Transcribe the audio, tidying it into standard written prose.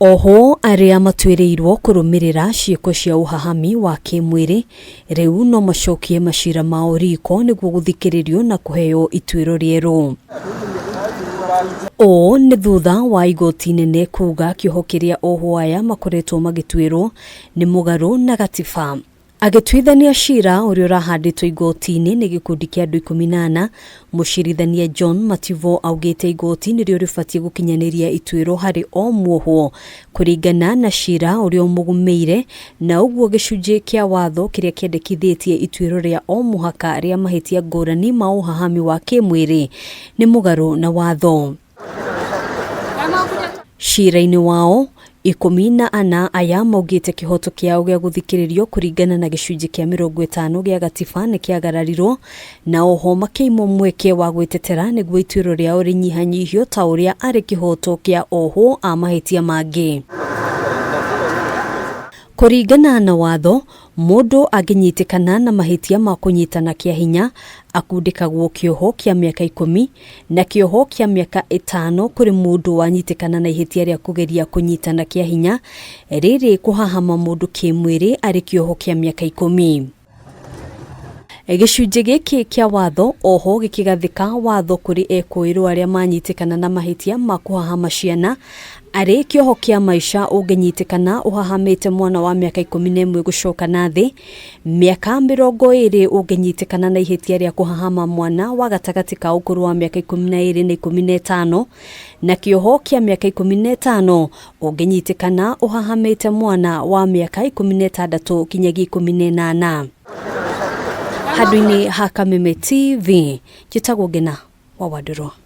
Oho aria matuirirwo kurumirira ciiko cia uhahami wa kimwiri riu no macokie maciira mao riko niguo guthikiririo na kuheo ituiro rieru. O ni thutha wa igoti-ini kuga kioho kiria oho aya makoretwo magituirwo ni mugaru na gatiba. Agituithania ciira uria urahanditwo igoti-ini ni gikundi kia andu 14, mucirithania John Mativo augite igoti nirio ribatie gukinyaniria ituiro hari o muohwo kuringana na ciira uria umugumeire, na uguo gicunji kia watho kiria kiendekithitie ituiro ria o muhaka ria mahitia ngurani ma uhahami wa kimwiri ni mugaru na watho. Ciira-ini wao 14 aya maugite kihoto kiao gia guthikiririo kuringana na gicunji kia 50 gia gatiba ni kiagararirwo, na oho makiimo mweke wa gwitetera niguo ituiro riao rinyihanyihio ta uria ari kihoto kia oho a mahitia mangi. Kuringana na watho, mundu aginyitikana na mahitia ma kunyitana kia hinya akundikagwo kioho kia miaka 10 na kioho kia miaka 5 kuri mundu wanyitikana na ihitia ria kugeria kunyitana kia hinya riri kuhahama mundu kimwiri ari kioho kia miaka 10. Gicunji giki kia watho oho gikigathika watho kuri ekuirwo aria manyitikana na mahitia ma kuhahama ciana ari kioho kia maisha ungenyitikana uhahamite mwana wa miaka 11 gucoka nathi, miaka 20 ungenyitikana na ihitia ria kuhahama mwana wa gatagati ka ukuru wa miaka 12 na 15, na kioho kia miaka 15 ungenyitikana uhahamite mwana wa miaka 16 kinyagi 18. Handu-ini ha Kameme TV, Gitagwo Ngina wa Waduro.